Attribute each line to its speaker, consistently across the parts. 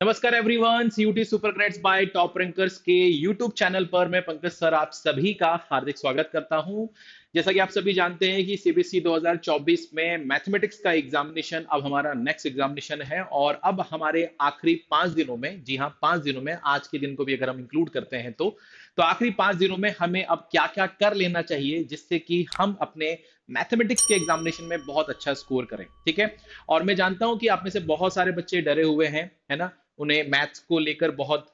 Speaker 1: नमस्कार everyone, CUT super credits by top rankers के YouTube channel पर मैं पंकज सर आप सभी का हार्दिक स्वागत करता हूं। जैसा कि आप सभी जानते हैं कि सीबीएसई 2024 में मैथमेटिक्स का एग्जामिनेशन अब हमारा नेक्स्ट एग्जामिनेशन है और अब हमारे आखिरी 5 दिनों में, जी हां 5 दिनों में, आज के दिन को भी अगर हम इंक्लूड करते हैं तो आखिरी 5 दिनों में हमें अब क्या क्या कर लेना चाहिए जिससे कि हम अपने मैथमेटिक्स के एग्जामिनेशन में बहुत अच्छा स्कोर करें। ठीक है। और मैं जानता हूं कि आप में से बहुत सारे बच्चे डरे हुए हैं, है ना। उन्हें मैथ्स को लेकर बहुत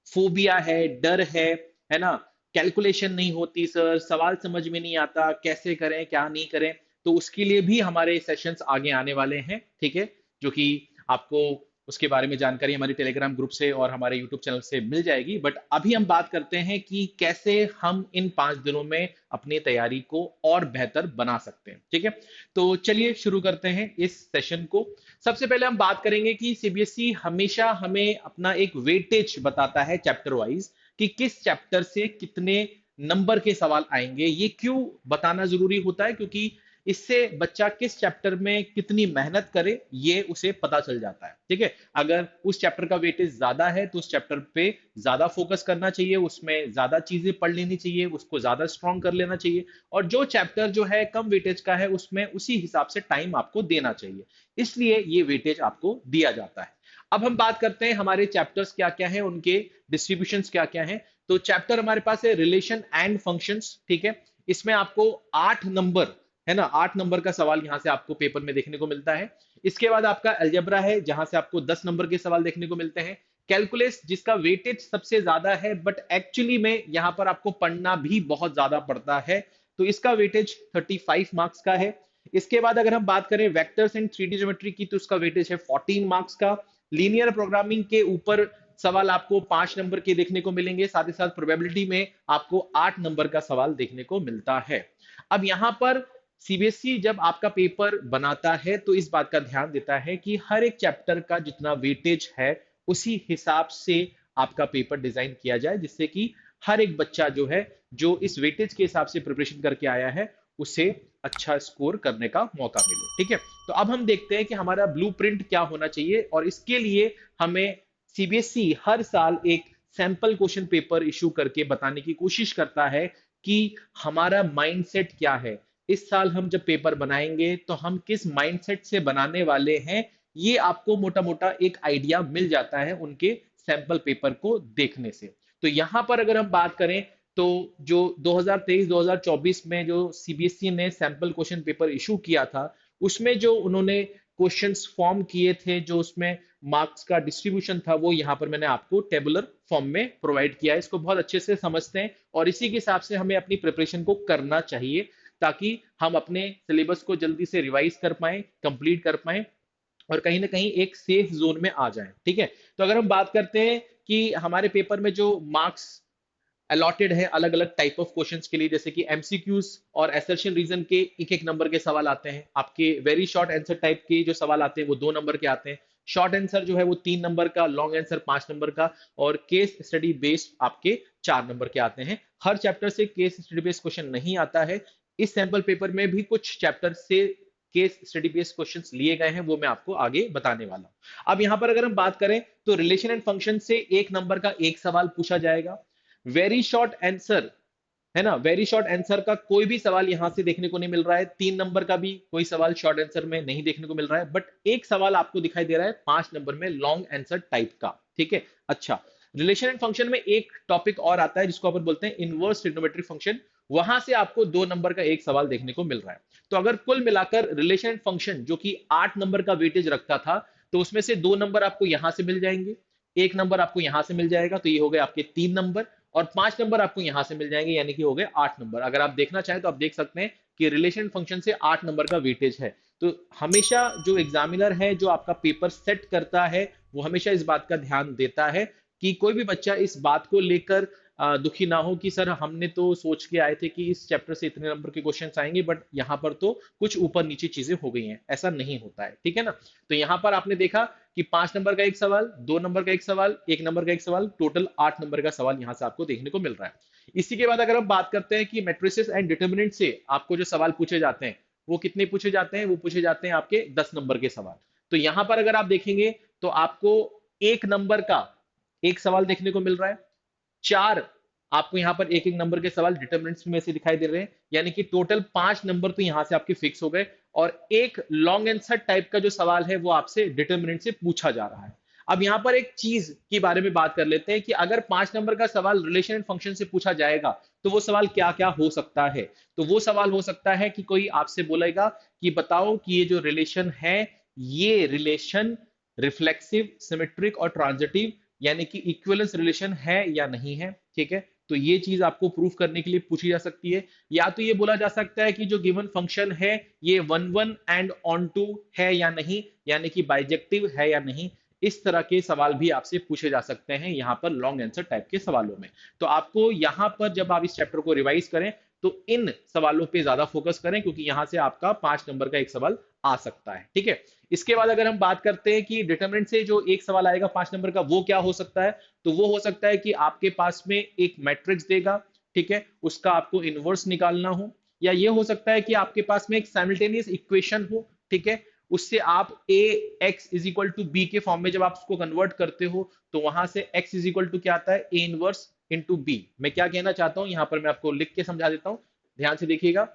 Speaker 1: फोबिया है, डर है ना। कैलकुलेशन नहीं होती सर, सवाल समझ में नहीं आता, कैसे करें क्या नहीं करें। तो उसके लिए भी हमारे सेशंस आगे आने वाले हैं, ठीक है। जो कि आपको उसके बारे में जानकारी हमारे टेलीग्राम ग्रुप से और हमारे यूट्यूब चैनल से मिल जाएगी। बट अभी हम बात करते हैं कि कैसे हम इन 5 दिनों में अपनी तैयारी को और बेहतर बना सकते हैं। ठीक है। तो चलिए शुरू करते हैं इस सेशन को। सबसे पहले हम बात करेंगे कि सीबीएसई हमेशा हमें अपना एक वेटेज बताता है चैप्टर वाइज कि किस चैप्टर से कितने नंबर के सवाल आएंगे। ये क्यों बताना जरूरी होता है? क्योंकि इससे बच्चा किस चैप्टर में कितनी मेहनत करे ये उसे पता चल जाता है। ठीक है। अगर उस चैप्टर का वेटेज ज्यादा है तो उस चैप्टर पे ज्यादा फोकस करना चाहिए, उसमें ज्यादा चीजें पढ़ लेनी चाहिए, उसको ज्यादा स्ट्रॉन्ग कर लेना चाहिए। और जो चैप्टर जो है कम वेटेज का है उसमें उसी हिसाब से टाइम आपको देना चाहिए। इसलिए ये वेटेज आपको दिया जाता है। अब हम बात करते हैं हमारे चैप्टर्स क्या क्या हैं, उनके डिस्ट्रीब्यूशंस क्या क्या हैं। तो चैप्टर हमारे पास है रिलेशन एंड फंक्शंस। ठीक है। इसमें आपको 8 नंबर, है ना, 8 नंबर का सवाल यहां से आपको पेपर में देखने को मिलता है। इसके बाद आपका अलजेब्रा है जहां से आपको 10 नंबर के सवाल देखने को मिलते हैं। कैलकुलस जिसका वेटेज सबसे ज्यादा है बट एक्चुअली में यहां पर आपको पढ़ना भी बहुत ज्यादा पड़ता है, तो इसका वेटेज 35 मार्क्स का है। इसके बाद अगर हम बात करें वेक्टर्स एंड 3D ज्योमेट्री की तो उसका वेटेज है 14 मार्क्स का। लीनियर प्रोग्रामिंग के ऊपर सवाल आपको 5 नंबर के देखने को मिलेंगे, साथ ही साथ प्रोबेबिलिटी में आपको 8 नंबर का सवाल देखने को मिलता है। अब यहां पर सीबीएसई जब आपका पेपर बनाता है तो इस बात का ध्यान देता है कि हर एक चैप्टर का जितना वेटेज है उसी हिसाब से आपका पेपर डिजाइन किया जाए, जिससे कि हर एक बच्चा जो है, जो इस वेटेज के हिसाब से प्रिपरेशन करके आया है, उसे अच्छा स्कोर करने का मौका मिले। ठीक है। तो अब हम देखते हैं कि हमारा ब्लूप्रिंट क्या होना चाहिए और इसके लिए हमें सीबीएसई हर साल एक सैंपल क्वेश्चन पेपर इशू करके बताने की कोशिश करता है कि हमारा माइंडसेट क्या है। इस साल हम जब पेपर बनाएंगे तो हम किस माइंडसेट से बनाने वाले हैं, ये आपको मोटा मोटा एक आइडिया मिल जाता है उनके सैंपल पेपर को देखने से। तो यहां पर अगर हम बात करें तो जो 2023-2024 में जो सीबीएसई ने सैंपल क्वेश्चन पेपर इशू किया था उसमें जो उन्होंने क्वेश्चंस फॉर्म किए थे, जो उसमें मार्क्स का डिस्ट्रीब्यूशन था, वो यहाँ पर मैंने आपको टेबुलर फॉर्म में प्रोवाइड किया है। इसको बहुत अच्छे से समझते हैं और इसी के हिसाब से हमें अपनी प्रिपरेशन को करना चाहिए ताकि हम अपने सिलेबस को जल्दी से रिवाइज कर पाए, कंप्लीट कर पाए और कहीं ना कहीं एक सेफ जोन में आ जाए। ठीक है। तो अगर हम बात करते हैं कि हमारे पेपर में जो मार्क्स अलॉटेड है अलग अलग टाइप ऑफ क्वेश्चंस के लिए, जैसे कि एमसीक्यूज और एसर्शन रीजन के एक एक नंबर के सवाल आते हैं। आपके वेरी शॉर्ट आंसर टाइप के जो सवाल आते हैं वो 2 नंबर के आते हैं। शॉर्ट आंसर जो है वो 3 नंबर का, लॉन्ग आंसर 5 नंबर का और केस स्टडी बेस्ड आपके 4 नंबर के आते हैं। हर चैप्टर से केस स्टडी बेस्ड क्वेश्चन नहीं आता है। इस सैंपल पेपर में भी कुछ चैप्टर से केस स्टडी बेस्ड क्वेश्चंस लिए गए हैं, वो मैं आपको आगे बताने वाला हूं। अब यहां पर अगर हम बात करें तो रिलेशन एंड फंक्शन से 1 नंबर का एक सवाल पूछा जाएगा। वेरी शॉर्ट आंसर, है ना, वेरी शॉर्ट आंसर का कोई भी सवाल यहां से देखने को नहीं मिल रहा है। 3 नंबर का भी कोई सवाल शॉर्ट आंसर में नहीं देखने को मिल रहा है, बट एक सवाल आपको दिखाई दे रहा है 5 नंबर में लॉन्ग आंसर टाइप का। ठीक है। अच्छा, रिलेशन एंड फंक्शन में एक टॉपिक और आता है जिसको अपन बोलते हैं इनवर्स ट्रिग्नोमेट्री फंक्शन। वहां से आपको 2 नंबर का एक सवाल देखने को मिल रहा है। तो अगर कुल मिलाकर रिलेशन एंड फंक्शन जो कि 8 नंबर का वेटेज रखता था, तो उसमें से 2 नंबर आपको यहां से मिल जाएंगे, 1 नंबर आपको यहां से मिल जाएगा, तो ये हो गए आपके 3 नंबर और 5 नंबर आपको यहां से मिल जाएंगे, यानी कि हो गए 8 नंबर। अगर आप देखना चाहें तो आप देख सकते हैं कि रिलेशन फंक्शन से 8 नंबर का वेटेज है। तो हमेशा जो एग्जामिनर है, जो आपका पेपर सेट करता है, वो हमेशा इस बात का ध्यान देता है कि कोई भी बच्चा इस बात को लेकर दुखी ना हो कि सर हमने तो सोच के आए थे कि इस चैप्टर से इतने नंबर के क्वेश्चंस आएंगे बट यहाँ पर तो कुछ ऊपर नीचे चीजें हो गई हैं। ऐसा नहीं होता है। ठीक है ना। तो यहाँ पर आपने देखा कि 5 नंबर का एक सवाल, 2 नंबर का एक सवाल, 1 नंबर का एक सवाल, टोटल 8 नंबर का सवाल यहां से आपको देखने को मिल रहा है। इसी के बाद अगर हम बात करते हैं कि मैट्रिसेस एंड डिटर्मिनेंट से आपको जो सवाल पूछे जाते हैं वो कितने पूछे जाते हैं, वो पूछे जाते हैं आपके 10 नंबर के सवाल। तो यहां पर अगर आप देखेंगे तो आपको एक नंबर का एक सवाल देखने को मिल रहा है, 4 आपको यहां पर एक एक नंबर के सवाल डिटरमिनेंट्स में से दिखाई दे रहे हैं, यानी कि टोटल 5 नंबर तो यहां से आपके फिक्स हो गए, और एक लॉन्ग आंसर टाइप का जो सवाल है वो आपसे डिटरमिनेंट से पूछा जा रहा है। अब यहां पर एक चीज के बारे में बात कर लेते हैं कि अगर 5 नंबर का सवाल रिलेशन एंड फंक्शन से पूछा जाएगा तो वो सवाल क्या क्या हो सकता है। तो वो सवाल हो सकता है कि कोई आपसे बोलेगा कि बताओ कि ये जो रिलेशन है, ये रिलेशन रिफ्लेक्सिव, सिमेट्रिक और ट्रांजिटिव यानी कि इक्विवेलेंस रिलेशन है या नहीं है। ठीक है, तो ये चीज आपको प्रूफ करने के लिए पूछी जा सकती है। या तो ये बोला जा सकता है कि जो गिवन फंक्शन है ये one one and onto है या नहीं, यानी कि बाइजेक्टिव है या नहीं। इस तरह के सवाल भी आपसे पूछे जा सकते हैं यहां पर लॉन्ग आंसर टाइप के सवालों में। तो आपको यहां पर जब आप इस चैप्टर को रिवाइज करें तो इन सवालों पे ज्यादा फोकस करें, क्योंकि यहां से आपका 5 नंबर का एक सवाल आ सकता है। ठीक है, इसके बाद अगर हम बात करते हैं कि डिटरमिनेंट से जो एक सवाल आएगा 5 नंबर का वो क्या हो सकता है, तो वो हो सकता है कि आपके पास में एक मैट्रिक्स देगा, ठीक है, उसका आपको इनवर्स निकालना हो, या ये हो सकता है कि आपके पास में एक साइमल्टेनियस इक्वेशन हो, ठीक है, उससे आप A X is equal to B के फॉर्म में जब आप उसको कन्वर्ट करते हो तो वहां से एक्स इज इक्वल टू क्या आता है, ए इनवर्स इंटू बी। मैं क्या कहना चाहता हूं यहां पर मैं आपको लिख के समझा देता हूं, ध्यान से देखिएगा।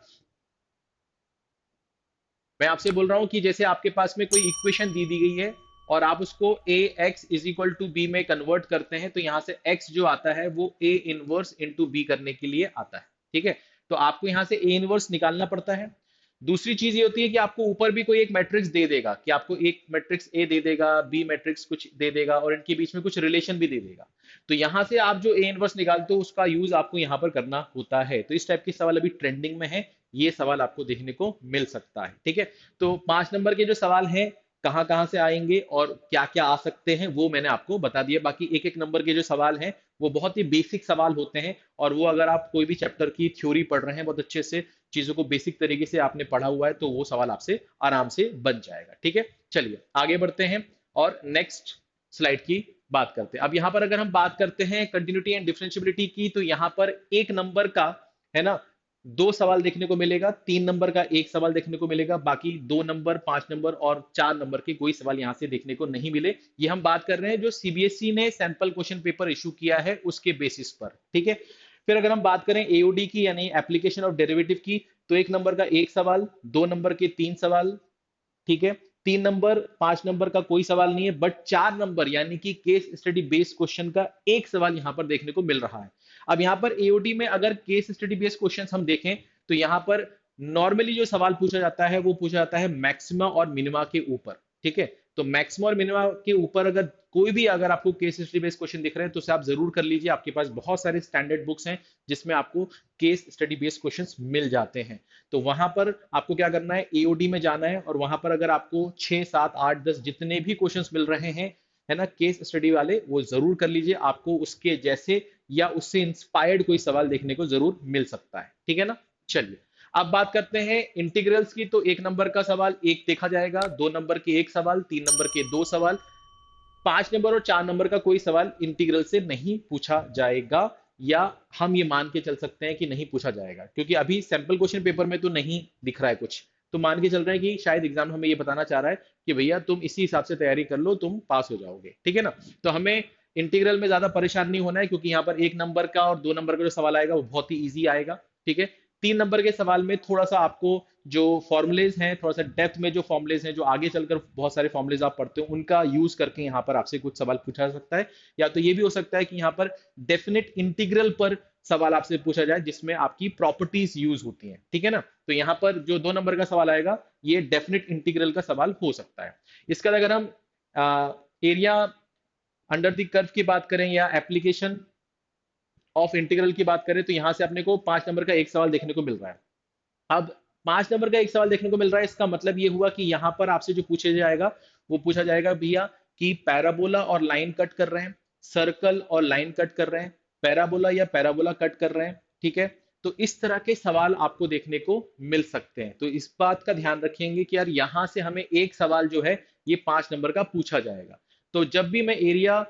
Speaker 1: मैं आपसे बोल रहा हूं कि जैसे आपके पास में कोई इक्वेशन दी गई है और आप उसको A X is equal to B में कन्वर्ट करते हैं, तो यहां से एक्स जो आता है वो ए इनवर्स इंटू बी करने के लिए आता है। ठीक है, तो आपको यहां से ए इनवर्स निकालना पड़ता है। दूसरी चीज ये होती है कि आपको ऊपर भी कोई एक मैट्रिक्स दे देगा, कि आपको एक मैट्रिक्स ए दे देगा, बी मैट्रिक्स कुछ दे देगा, और इनके बीच में कुछ रिलेशन भी दे देगा। तो यहां से आप जो ए इनवर्स निकालते हो उसका यूज आपको यहां पर करना होता है। तो इस टाइप के सवाल अभी ट्रेंडिंग में है, ये सवाल आपको देखने को मिल सकता है। ठीक है, तो 5 नंबर के जो सवाल हैं कहां कहां से आएंगे और क्या क्या आ सकते हैं वो मैंने आपको बता दिया। बाकी एक एक नंबर के जो सवाल हैं वो बहुत ही बेसिक सवाल होते हैं, और वो अगर आप कोई भी चैप्टर की थ्योरी पढ़ रहे हैं, बहुत अच्छे से चीजों को बेसिक तरीके से आपने पढ़ा हुआ है, तो वो सवाल आपसे आराम से बन जाएगा। ठीक है, चलिए आगे बढ़ते हैं और नेक्स्ट स्लाइड की बात करते हैं। अब यहां पर अगर हम बात करते हैं कंटिन्यूटी एंड डिफरेंशियबिलिटी की, तो यहां पर एक नंबर का है ना 2 सवाल देखने को मिलेगा, 3 नंबर का एक सवाल देखने को मिलेगा, बाकी 2 नंबर, 5 नंबर और 4 नंबर के कोई सवाल यहां से देखने को नहीं मिले। ये हम बात कर रहे हैं जो सीबीएसई ने सैंपल क्वेश्चन पेपर इशू किया है उसके बेसिस पर। ठीक है, फिर अगर हम बात करें एओडी की यानी एप्लीकेशन ऑफ डेरिवेटिव की, तो 1 नंबर का एक सवाल, 2 नंबर के 3 सवाल, ठीक है, 3 नंबर 5 नंबर का कोई सवाल नहीं है, बट 4 नंबर यानी कि केस स्टडी बेस्ड क्वेश्चन का एक सवाल यहां पर देखने को मिल रहा है। अब यहां पर एओडी में अगर केस स्टडी बेस्ड क्वेश्चन हम देखें तो यहां पर नॉर्मली जो सवाल पूछा जाता है वो पूछा जाता है मैक्सिमा और मिनिमा के ऊपर। ठीक है, तो मैक्सिमा और मिनिमा के ऊपर अगर कोई भी अगर आपको केस स्टडी बेस्ड क्वेश्चन दिख रहे हैं तो उसे आप जरूर कर लीजिए, आपके पास बहुत सारे स्टैंडर्ड बुक्स हैं जिसमें आपको केस स्टडी बेस्ड क्वेश्चंस मिल जाते हैं। तो वहां पर आपको क्या करना है, एओडी में जाना है, और वहां पर अगर आपको 6 7 8 10 जितने भी क्वेश्चंस मिल रहे हैं है ना केस स्टडी वाले, वो जरूर कर लीजिए, आपको उसके जैसे या उससे इंस्पायर्ड कोई सवाल देखने को जरूर मिल सकता है। ठीक है ना, चलिए अब बात करते हैं इंटीग्रल्स की। तो 1 नंबर का सवाल एक देखा जाएगा, 2 नंबर के एक सवाल, 3 नंबर के 2 सवाल, 5 नंबर और 4 नंबर का कोई सवाल इंटीग्रल से नहीं पूछा जाएगा, या हम ये मान के चल सकते हैं कि नहीं पूछा जाएगा, क्योंकि अभी सैंपल क्वेश्चन पेपर में तो नहीं दिख रहा है कुछ, तो मान के चल रहे हैं कि शायद एग्जाम हमें ये बताना चाह रहा है कि भैया तुम इसी हिसाब से तैयारी कर लो, तुम पास हो जाओगे। ठीक है ना, तो हमें इंटीग्रल में ज्यादा परेशान नहीं होना है, क्योंकि यहाँ पर 1 नंबर का और 2 नंबर का जो सवाल आएगा वो बहुत ही ईजी आएगा। ठीक है, 3 नंबर के सवाल में थोड़ा सा आपको जो फॉर्मुलेज हैं, थोड़ा सा डेप्थ में जो फॉर्मुलेज हैं, जो आगे चलकर बहुत सारे फॉर्मुलेज आप पढ़ते हो उनका यूज करके यहाँ पर आपसे कुछ सवाल पूछा जा सकता है, या तो ये भी हो सकता है कि यहाँ पर डेफिनेट इंटीग्रल पर सवाल आपसे पूछा जाए जिसमें आपकी प्रॉपर्टीज यूज होती हैं। ठीक है ना, तो यहाँ पर जो 2 नंबर का सवाल आएगा ये डेफिनेट इंटीग्रल का सवाल हो सकता है। इसका अगर हम एरिया अंडर द कर्व की बात करें या एप्लीकेशन ऑफ इंटीग्रल की बात करें, तो यहां से अपने को 5 नंबर का एक सवाल देखने को मिल रहा है। अब 5 नंबर का एक सवाल देखने को मिल रहा है, इसका मतलब ये हुआ कि यहां पर आपसे जो पूछा जाएगा वो पूछा जाएगा भैया कि पैराबोला और लाइन कट कर रहे हैं, सर्कल और लाइन कट कर रहे हैं, पैराबोला या पैराबोला कट कर रहे हैं। ठीक है, तो इस तरह के सवाल आपको देखने को मिल सकते हैं, तो इस बात का ध्यान रखेंगे कि यार यहां से हमें एक सवाल जो है ये 5 नंबर का पूछा जाएगा। तो जब भी मैं एरिया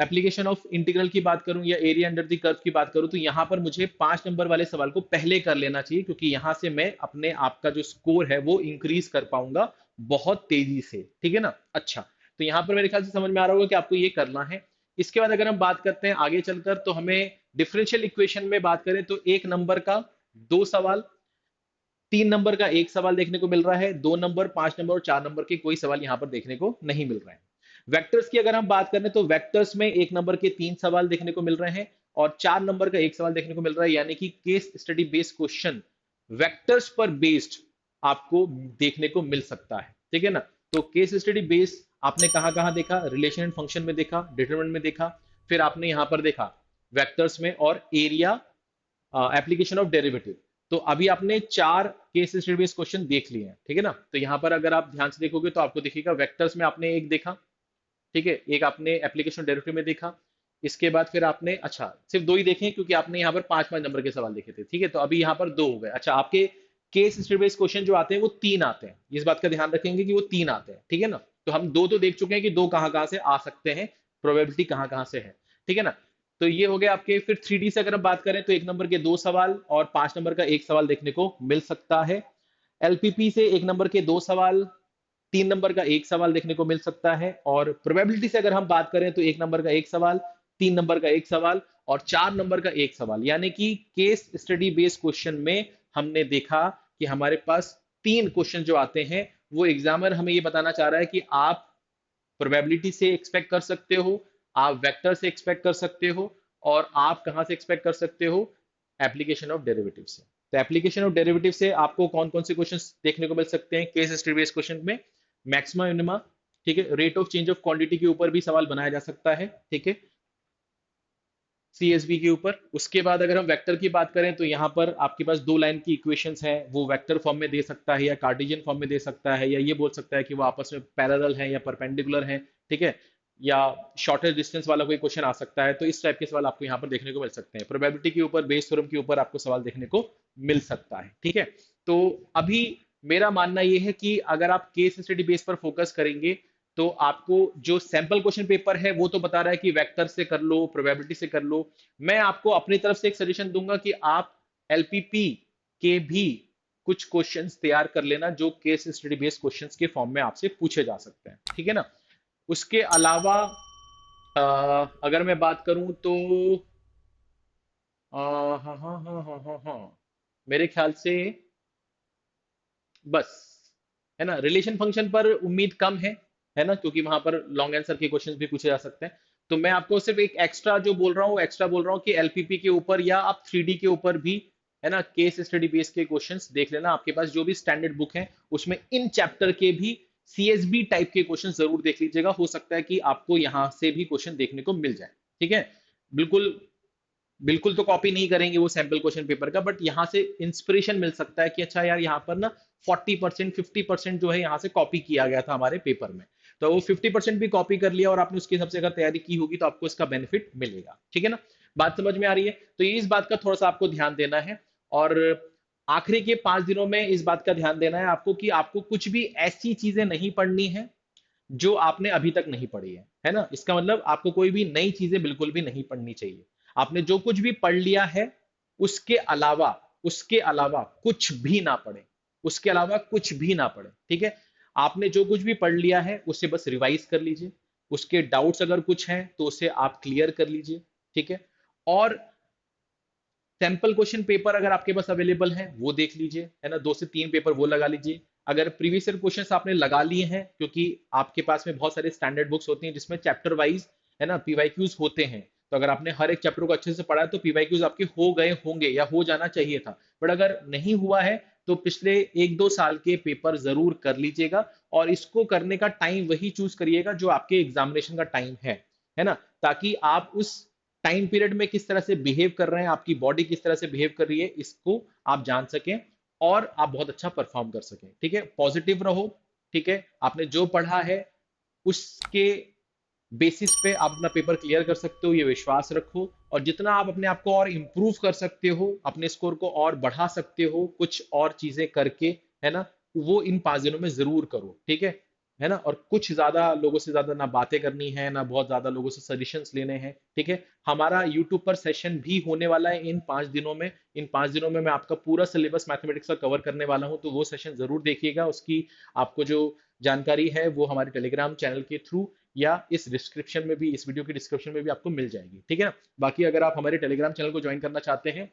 Speaker 1: एप्लीकेशन ऑफ इंटीग्रल की बात करूं या एरिया अंडर द कर्व की बात करूं, तो यहां पर मुझे 5 नंबर वाले सवाल को पहले कर लेना चाहिए, क्योंकि यहां से मैं अपने आप का जो स्कोर है वो इंक्रीज कर पाऊंगा बहुत तेजी से। ठीक है ना, अच्छा तो यहाँ पर मेरे ख्याल से समझ में आ रहा होगा कि आपको ये करना है। इसके बाद अगर हम बात करते हैं आगे चलकर, तो हमें डिफरेंशियल इक्वेशन में बात करें तो 1 नंबर का 2 सवाल, 3 नंबर का 1 सवाल देखने को मिल रहा है, 2 नंबर, 5 नंबर और 4 नंबर के कोई सवाल यहाँ पर देखने को नहीं मिल रहे हैं। वेक्टर्स की अगर हम बात करें तो वेक्टर्स में 1 नंबर के 3 सवाल देखने को मिल रहे हैं और 4 नंबर का 1 सवाल देखने को मिल रहा है, यानी कि case study based question vectors पर बेस्ड आपको देखने को मिल सकता है, ठीक है ना। तो केस स्टडी बेस्ड आपने कहाँ कहाँ देखा, रिलेशन एंड फंक्शन में देखा, डिटरमिनेंट में देखा, फिर आपने यहाँ पर देखा वेक्टर्स में और एरिया, एप्लीकेशन ऑफ डेरिवेटिव। तो अभी आपने 4 केस स्टडी बेस्ड क्वेश्चन देख लिए हैं, ठीक है ना। तो यहाँ पर अगर आप ध्यान से देखोगे तो आपको दिखेगा वेक्टर्स में आपने एक देखा, ठीक है, एक आपने एप्लीकेशन डेरिवेटिव में देखा, इसके बाद फिर आपने, अच्छा सिर्फ 2 ही देखे क्योंकि आपने यहाँ पर 5 5 नंबर के सवाल देखे थे, ठीक है, तो अभी यहाँ पर 2 हो गए। अच्छा, आपके केस स्टडी बेस्ड क्वेश्चन जो आते हैं वो 3 आते हैं, इस बात का ध्यान रखेंगे कि वो 3 आते हैं, ठीक है ना। तो हम 2 तो देख चुके हैं कि 2 कहाँ कहाँ से आ सकते हैं, प्रोबेबिलिटी कहाँ कहाँ से है, ठीक है ना। तो ये हो गया आपके। फिर 3D से अगर हम बात करें तो 1 नंबर के 2 सवाल और 5 नंबर का 1 सवाल देखने को मिल सकता है। एलपीपी से 1 नंबर के 2 सवाल, 3 नंबर का 1 सवाल देखने को मिल सकता है। और प्रोबेबिलिटी से अगर हम बात करें तो 1 नंबर का 1 सवाल, 3 नंबर का 1 सवाल और 4 नंबर का 1 सवाल, यानी कि केस स्टडी बेस्ड क्वेश्चन में हमने देखा कि हमारे पास 3 क्वेश्चन जो आते हैं वो एग्जामिनर हमें ये बताना चाह रहा है कि आप प्रोबेबिलिटी से एक्सपेक्ट कर सकते हो, आप वेक्टर से एक्सपेक्ट कर सकते हो और आप कहां से एक्सपेक्ट कर सकते हो, एप्लीकेशन ऑफ डेरिवेटिव से। तो एप्लीकेशन ऑफ डेरिवेटिव से आपको कौन कौन से क्वेश्चंस देखने को मिल सकते हैं केस स्टडी बेस्ड क्वेश्चन में, मैक्सिमा मिनिमा, ठीक है, rate of change of quantity के ऊपर भी सवाल बनाया जा सकता है, ठीक है, सीएसबी के ऊपर। उसके बाद अगर हम वेक्टर की बात करें तो यहाँ पर आपके पास 2 लाइन की इक्वेशंस हैं, वो वेक्टर फॉर्म में दे सकता है या कार्टेशियन फॉर्म में दे सकता है, या ये बोल सकता है कि वो आपस में पैरेलल हैं या परपेंडिकुलर हैं, ठीक है, या शॉर्टेस्ट डिस्टेंस वाला कोई क्वेश्चन आ सकता है। तो इस टाइप के सवाल आपको यहाँ पर देखने को मिल सकते हैं। प्रोबेबिलिटी के ऊपर, बेस थ्योरम के ऊपर आपको सवाल देखने को मिल सकता है, ठीक है। तो अभी मेरा मानना यह है कि अगर आप केस स्टडी बेस पर फोकस करेंगे तो आपको जो सैंपल क्वेश्चन पेपर है वो तो बता रहा है कि वेक्टर से कर लो, प्रोबेबिलिटी से कर लो। मैं आपको अपनी तरफ से एक सजेशन दूंगा कि आप एलपीपी के भी कुछ क्वेश्चंस तैयार कर लेना जो केस स्टडी बेस्ड क्वेश्चंस के फॉर्म में आपसे पूछे जा सकते हैं, ठीक है ना। उसके अलावा अगर मैं बात करूं तो हाँ हाँ हाँ हाँ हाँ हाँ हाँ, मेरे ख्याल से बस, है ना। रिलेशन फंक्शन पर उम्मीद कम है ना, क्योंकि वहां पर लॉन्ग आंसर के क्वेश्चंस भी पूछे जा सकते हैं। तो मैं आपको सिर्फ एक एक्स्ट्रा जो बोल रहा हूँ, एक्स्ट्रा बोल रहा हूँ कि एलपीपी के ऊपर या आप 3D के ऊपर भी, है ना, केस स्टडी बेस के क्वेश्चंस देख लेना। आपके पास जो भी स्टैंडर्ड बुक है उसमें इन चैप्टर के भी सीएसबी टाइप के क्वेश्चन जरूर देख लीजिएगा, हो सकता है कि आपको यहाँ से भी क्वेश्चन देखने को मिल जाए, ठीक है। बिल्कुल बिल्कुल तो कॉपी नहीं करेंगे वो सैंपल क्वेश्चन पेपर का, बट यहाँ से इंस्पिरेशन मिल सकता है कि अच्छा यार यहाँ पर ना 40% 50% जो है यहाँ से कॉपी किया गया था हमारे पेपर में, तो वो 50% भी कॉपी कर लिया और आपने उसके हिसाब से अगर तैयारी की होगी तो आपको इसका बेनिफिट मिलेगा, ठीक है ना। बात समझ में आ रही है। तो ये इस बात का थोड़ा सा आपको ध्यान देना है। और आखिरी के 5 दिनों में इस बात का ध्यान देना है आपको कि आपको कुछ भी ऐसी चीजें नहीं पढ़नी है जो आपने अभी तक नहीं पढ़ी है ना। इसका मतलब आपको कोई भी नई चीजें बिल्कुल भी नहीं पढ़नी चाहिए। आपने जो कुछ भी पढ़ लिया है उसके अलावा, उसके अलावा कुछ भी ना पढ़े, उसके अलावा कुछ भी ना पढ़े, ठीक है। आपने जो कुछ भी पढ़ लिया है उसे बस रिवाइज कर लीजिए, उसके डाउट्स अगर कुछ हैं तो उसे आप क्लियर कर लीजिए, ठीक है। और सैंपल क्वेश्चन पेपर अगर आपके पास अवेलेबल है वो देख लीजिए, है ना, 2 से 3 पेपर वो लगा लीजिए। अगर प्रीवियस ईयर क्वेश्चंस आपने लगा लिए हैं, क्योंकि आपके पास में बहुत सारे स्टैंडर्ड बुक्स होती हैं जिसमें चैप्टर वाइज, है ना, पीवाईक्यूज होते हैं, तो अगर आपने हर एक चैप्टर को अच्छे से पढ़ा है तो पीवाईक्यूज आपके हो गए होंगे या हो जाना चाहिए था। बट अगर नहीं हुआ है तो पिछले 1 2 साल के पेपर जरूर कर लीजिएगा और इसको करने का टाइम वही चूज करिएगा जो आपके एग्जामिनेशन का टाइम है ना, ताकि आप उस टाइम पीरियड में किस तरह से बिहेव कर रहे हैं, आपकी बॉडी किस तरह से बिहेव कर रही है, इसको आप जान सकें और आप बहुत अच्छा परफॉर्म कर सकें, ठीक है। पॉजिटिव रहो, ठीक है। आपने जो पढ़ा है उसके बेसिस पे आप अपना पेपर क्लियर कर सकते हो, ये विश्वास रखो। और जितना आप अपने आप को और इम्प्रूव कर सकते हो, अपने स्कोर को और बढ़ा सकते हो कुछ और चीजें करके, है ना, वो इन 5 दिनों में जरूर करो, ठीक है ना। और कुछ ज्यादा लोगों से ज्यादा ना बातें करनी है, ना बहुत ज्यादा लोगों से सजेशंस लेने हैं, ठीक है। हमारा यूट्यूब पर सेशन भी होने वाला है इन 5 दिनों में। इन 5 दिनों में मैं आपका पूरा सिलेबस मैथमेटिक्स का कवर करने वाला हूं, तो वो सेशन जरूर देखिएगा। उसकी आपको जो जानकारी है वो हमारे टेलीग्राम चैनल के थ्रू या इस डिस्क्रिप्शन में भी, इस वीडियो के डिस्क्रिप्शन में भी आपको मिल जाएगी, ठीक है ना। बाकी अगर आप हमारे टेलीग्राम चैनल को ज्वाइन करना चाहते हैं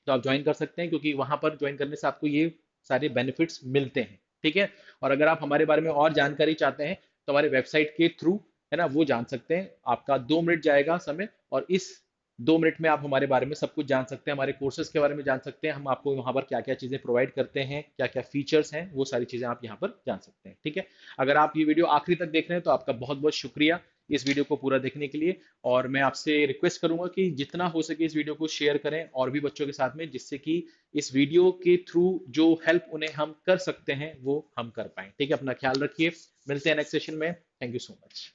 Speaker 1: तो आप ज्वाइन कर सकते हैं, क्योंकि वहां पर ज्वाइन करने से आपको ये सारे बेनिफिट्स मिलते हैं, ठीक है। और अगर आप हमारे बारे में और जानकारी चाहते हैं तो हमारे वेबसाइट के थ्रू, है ना, वो जान सकते हैं। आपका 2 मिनट जाएगा समय, और इस 2 मिनट में आप हमारे बारे में सब कुछ जान सकते हैं, हमारे कोर्सेज के बारे में जान सकते हैं, हम आपको वहाँ पर क्या क्या चीज़ें प्रोवाइड करते हैं, क्या क्या फीचर्स हैं, वो सारी चीज़ें आप यहाँ पर जान सकते हैं, ठीक है। अगर आप ये वीडियो आखिरी तक देख रहे हैं तो आपका बहुत बहुत शुक्रिया इस वीडियो को पूरा देखने के लिए। और मैं आपसे रिक्वेस्ट करूंगा कि जितना हो सके इस वीडियो को शेयर करें और भी बच्चों के साथ में, जिससे कि इस वीडियो के थ्रू जो हेल्प उन्हें हम कर सकते हैं वो हम कर पाए, ठीक है। अपना ख्याल रखिए, मिलते हैं नेक्स्ट सेशन में। Thank you so much.